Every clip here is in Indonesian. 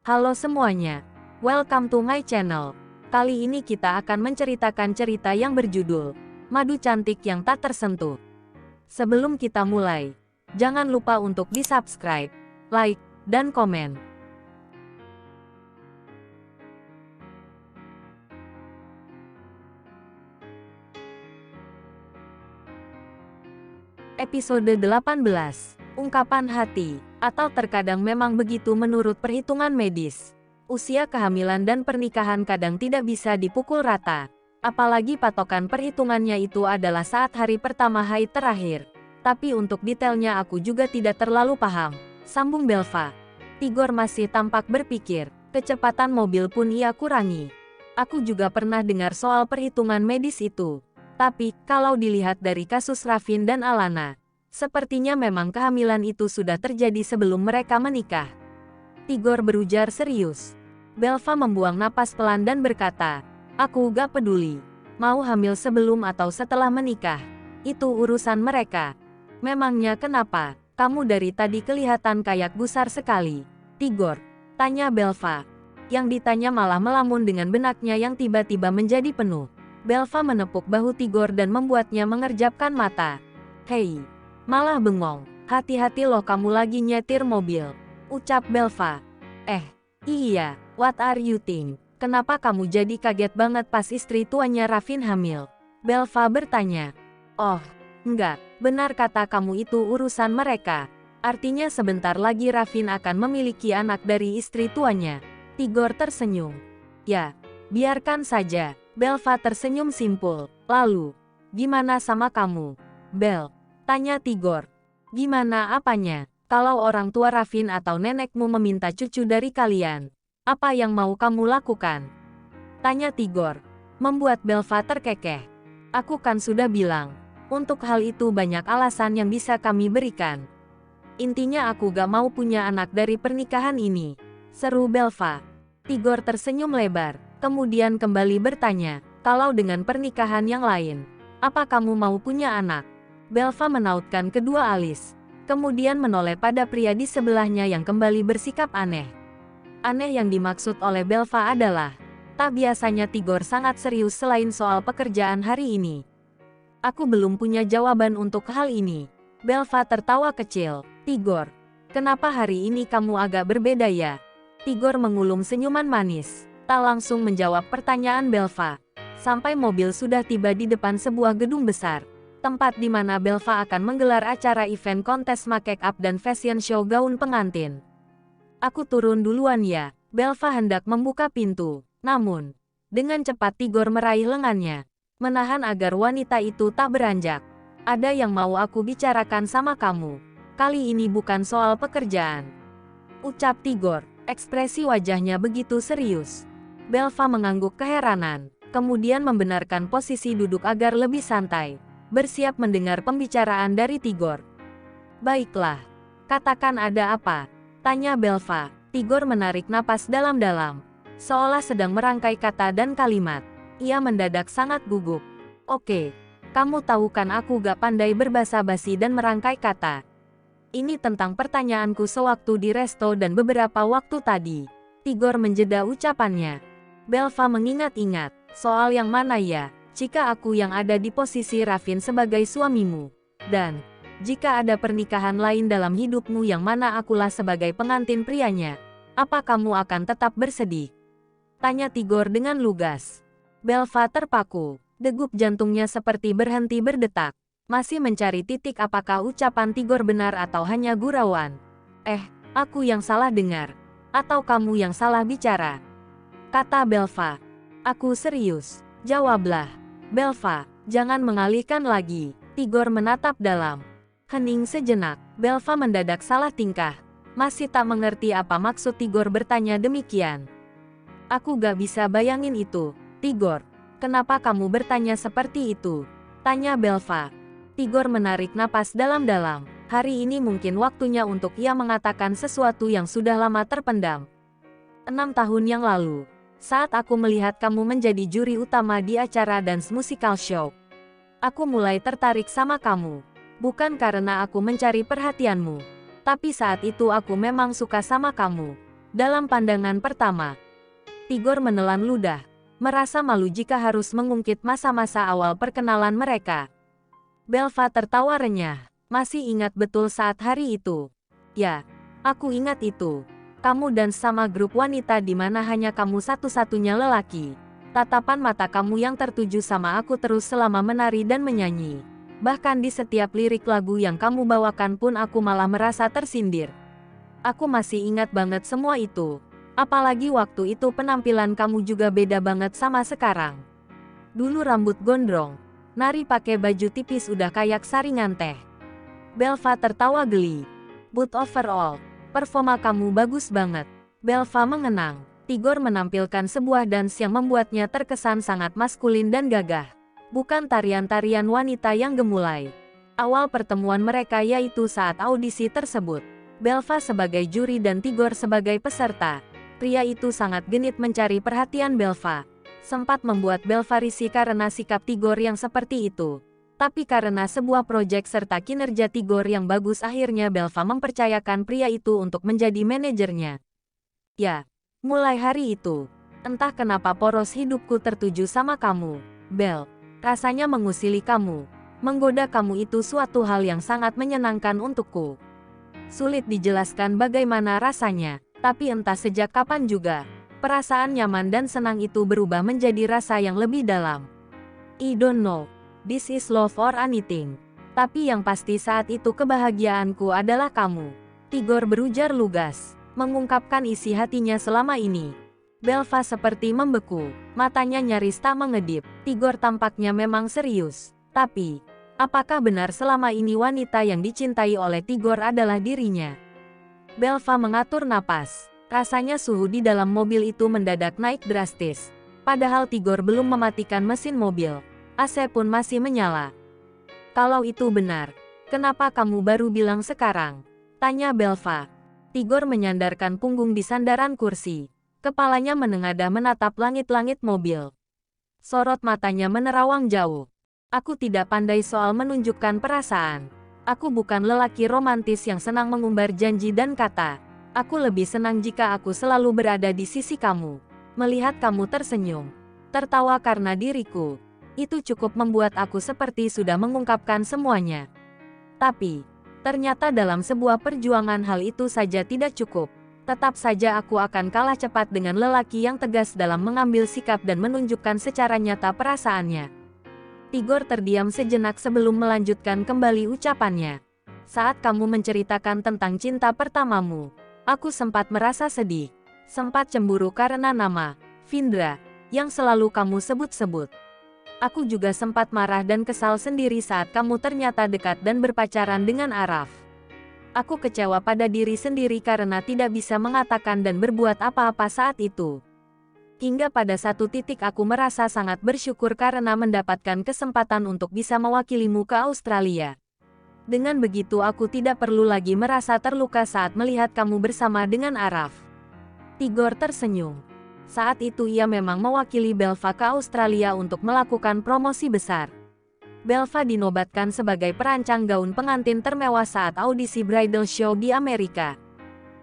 Halo semuanya, welcome to my channel. Kali ini kita akan menceritakan cerita yang berjudul Madu Cantik yang Tak Tersentuh. Sebelum kita mulai, jangan lupa untuk di-subscribe, like, dan komen. Episode 18, Ungkapan Hati, atau terkadang memang begitu menurut perhitungan medis. Usia kehamilan dan pernikahan kadang tidak bisa dipukul rata. Apalagi patokan perhitungannya itu adalah saat hari pertama haid terakhir. Tapi untuk detailnya aku juga tidak terlalu paham, sambung Belva. Tigor masih tampak berpikir, kecepatan mobil pun ia kurangi. Aku juga pernah dengar soal perhitungan medis itu. Tapi, kalau dilihat dari kasus Ravin dan Alana, sepertinya memang kehamilan itu sudah terjadi sebelum mereka menikah. Tigor berujar serius. Belva membuang napas pelan dan berkata, aku gak peduli. Mau hamil sebelum atau setelah menikah. Itu urusan mereka. Memangnya kenapa? Kamu dari tadi kelihatan kayak gusar sekali. Tigor, tanya Belva. Yang ditanya malah melamun dengan benaknya yang tiba-tiba menjadi penuh. Belva menepuk bahu Tigor dan membuatnya mengerjapkan mata. Hei, malah bengong. Hati-hati loh kamu lagi nyetir mobil. Ucap Belva. Iya, what are you think? Kenapa kamu jadi kaget banget pas istri tuanya Ravin hamil? Belva bertanya. Oh, enggak, benar kata kamu itu urusan mereka. Artinya sebentar lagi Ravin akan memiliki anak dari istri tuanya. Tigor tersenyum. Ya, biarkan saja. Belva tersenyum simpul. Lalu, gimana sama kamu, Bel? Tanya Tigor. Gimana apanya? Kalau orang tua Ravin atau nenekmu meminta cucu dari kalian, apa yang mau kamu lakukan? Tanya Tigor. Membuat Belva terkekeh. Aku kan sudah bilang, untuk hal itu banyak alasan yang bisa kami berikan. Intinya aku gak mau punya anak dari pernikahan ini. Seru Belva. Tigor tersenyum lebar. Kemudian kembali bertanya, kalau dengan pernikahan yang lain, apa kamu mau punya anak? Belva menautkan kedua alis, kemudian menoleh pada pria di sebelahnya yang kembali bersikap aneh. Aneh yang dimaksud oleh Belva adalah, tak biasanya Tigor sangat serius selain soal pekerjaan hari ini. Aku belum punya jawaban untuk hal ini. Belva tertawa kecil. Tigor, kenapa hari ini kamu agak berbeda ya? Tigor mengulum senyuman manis. Tak langsung menjawab pertanyaan Belva. Sampai mobil sudah tiba di depan sebuah gedung besar. Tempat di mana Belva akan menggelar acara event kontes make up dan fashion show gaun pengantin. Aku turun duluan ya. Belva hendak membuka pintu. Namun, dengan cepat Tigor meraih lengannya. Menahan agar wanita itu tak beranjak. Ada yang mau aku bicarakan sama kamu. Kali ini bukan soal pekerjaan. Ucap Tigor. Ekspresi wajahnya begitu serius. Belva mengangguk keheranan, kemudian membenarkan posisi duduk agar lebih santai, bersiap mendengar pembicaraan dari Tigor. Baiklah, katakan ada apa? Tanya Belva. Tigor menarik napas dalam-dalam, seolah sedang merangkai kata dan kalimat. Ia mendadak sangat gugup. Oke, kamu tahu kan aku gak pandai berbasa basi dan merangkai kata. Ini tentang pertanyaanku sewaktu di resto dan beberapa waktu tadi. Tigor menjeda ucapannya. Belva mengingat-ingat, soal yang mana ya, jika aku yang ada di posisi Ravin sebagai suamimu, dan jika ada pernikahan lain dalam hidupmu yang mana akulah sebagai pengantin prianya, apa kamu akan tetap bersedih? Tanya Tigor dengan lugas. Belva terpaku, degup jantungnya seperti berhenti berdetak, masih mencari titik apakah ucapan Tigor benar atau hanya gurauan. Aku yang salah dengar, atau kamu yang salah bicara? Kata Belva. Aku serius. Jawablah. Belva, jangan mengalihkan lagi. Tigor menatap dalam. Hening sejenak. Belva mendadak salah tingkah. Masih tak mengerti apa maksud Tigor bertanya demikian. Aku gak bisa bayangin itu. Tigor, kenapa kamu bertanya seperti itu? Tanya Belva. Tigor menarik napas dalam-dalam. Hari ini mungkin waktunya untuk ia mengatakan sesuatu yang sudah lama terpendam. 6 tahun yang lalu, saat aku melihat kamu menjadi juri utama di acara dance musical show, aku mulai tertarik sama kamu. Bukan karena aku mencari perhatianmu, tapi saat itu aku memang suka sama kamu. Dalam pandangan pertama, Tigor menelan ludah, merasa malu jika harus mengungkit masa-masa awal perkenalan mereka. Belva tertawa renyah. Masih ingat betul saat hari itu? Ya, aku ingat itu. Kamu dan sama grup wanita di mana hanya kamu satu-satunya lelaki. Tatapan mata kamu yang tertuju sama aku terus selama menari dan menyanyi. Bahkan di setiap lirik lagu yang kamu bawakan pun aku malah merasa tersindir. Aku masih ingat banget semua itu. Apalagi waktu itu penampilan kamu juga beda banget sama sekarang. Dulu rambut gondrong, nari pakai baju tipis udah kayak saringan teh. Belva tertawa geli. But overall, performa kamu bagus banget. Belva mengenang. Tigor menampilkan sebuah dance yang membuatnya terkesan sangat maskulin dan gagah. Bukan tarian-tarian wanita yang gemulai. Awal pertemuan mereka yaitu saat audisi tersebut. Belva sebagai juri dan Tigor sebagai peserta. Pria itu sangat genit mencari perhatian Belva. Sempat membuat Belva risih karena sikap Tigor yang seperti itu. Tapi karena sebuah proyek serta kinerja Tigor yang bagus akhirnya Belva mempercayakan pria itu untuk menjadi manajernya. Ya, mulai hari itu, entah kenapa poros hidupku tertuju sama kamu, Bel. Rasanya mengusili kamu, menggoda kamu itu suatu hal yang sangat menyenangkan untukku. Sulit dijelaskan bagaimana rasanya, tapi entah sejak kapan juga, perasaan nyaman dan senang itu berubah menjadi rasa yang lebih dalam. I don't know, this is love or anything. Tapi yang pasti saat itu kebahagiaanku adalah kamu. Tigor berujar lugas, mengungkapkan isi hatinya selama ini. Belva seperti membeku, matanya nyaris tak mengedip. Tigor tampaknya memang serius. Tapi, apakah benar selama ini wanita yang dicintai oleh Tigor adalah dirinya? Belva mengatur napas. Rasanya suhu di dalam mobil itu mendadak naik drastis. Padahal Tigor belum mematikan mesin mobil. AC pun masih menyala. Kalau itu benar, kenapa kamu baru bilang sekarang? Tanya Belva. Tigor menyandarkan punggung di sandaran kursi. Kepalanya menengadah menatap langit-langit mobil. Sorot matanya menerawang jauh. Aku tidak pandai soal menunjukkan perasaan. Aku bukan lelaki romantis yang senang mengumbar janji dan kata. Aku lebih senang jika aku selalu berada di sisi kamu. Melihat kamu tersenyum, tertawa karena diriku. Itu cukup membuat aku seperti sudah mengungkapkan semuanya. Tapi, ternyata dalam sebuah perjuangan hal itu saja tidak cukup. Tetap saja aku akan kalah cepat dengan lelaki yang tegas dalam mengambil sikap dan menunjukkan secara nyata perasaannya. Tigor terdiam sejenak sebelum melanjutkan kembali ucapannya. Saat kamu menceritakan tentang cinta pertamamu, aku sempat merasa sedih. Sempat cemburu karena nama, Vindra, yang selalu kamu sebut-sebut. Aku juga sempat marah dan kesal sendiri saat kamu ternyata dekat dan berpacaran dengan Araf. Aku kecewa pada diri sendiri karena tidak bisa mengatakan dan berbuat apa-apa saat itu. Hingga pada satu titik aku merasa sangat bersyukur karena mendapatkan kesempatan untuk bisa mewakilimu ke Australia. Dengan begitu aku tidak perlu lagi merasa terluka saat melihat kamu bersama dengan Araf. Tigor tersenyum. Saat itu ia memang mewakili Belva ke Australia untuk melakukan promosi besar. Belva dinobatkan sebagai perancang gaun pengantin termewah saat audisi bridal show di Amerika.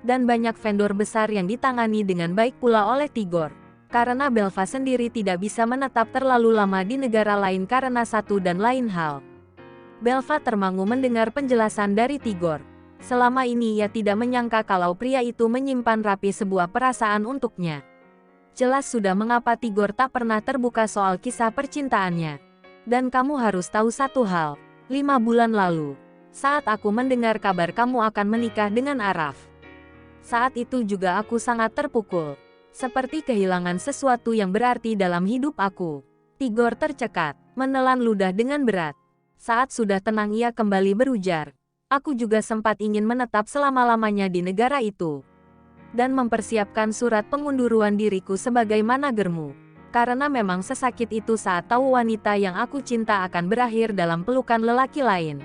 Dan banyak vendor besar yang ditangani dengan baik pula oleh Tigor. Karena Belva sendiri tidak bisa menetap terlalu lama di negara lain karena satu dan lain hal. Belva termangu mendengar penjelasan dari Tigor. Selama ini ia tidak menyangka kalau pria itu menyimpan rapi sebuah perasaan untuknya. Jelas sudah mengapa Tigor tak pernah terbuka soal kisah percintaannya. Dan kamu harus tahu satu hal, 5 bulan lalu, saat aku mendengar kabar kamu akan menikah dengan Araf. Saat itu juga aku sangat terpukul, seperti kehilangan sesuatu yang berarti dalam hidup aku. Tigor tercekat, menelan ludah dengan berat. Saat sudah tenang ia kembali berujar, aku juga sempat ingin menetap selama-lamanya di negara itu. Dan mempersiapkan surat pengunduran diriku sebagai managermu. Karena memang sesakit itu saat tahu wanita yang aku cinta akan berakhir dalam pelukan lelaki lain.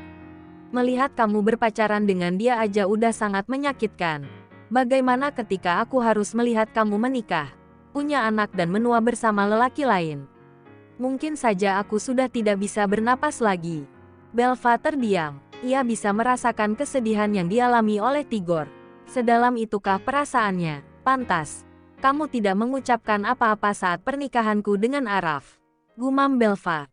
Melihat kamu berpacaran dengan dia aja udah sangat menyakitkan. Bagaimana ketika aku harus melihat kamu menikah, punya anak dan menua bersama lelaki lain? Mungkin saja aku sudah tidak bisa bernapas lagi. Belva terdiam. Ia bisa merasakan kesedihan yang dialami oleh Tigor. Sedalam itukah perasaannya? Pantas, kamu tidak mengucapkan apa-apa saat pernikahanku dengan Araf. Gumam Belva.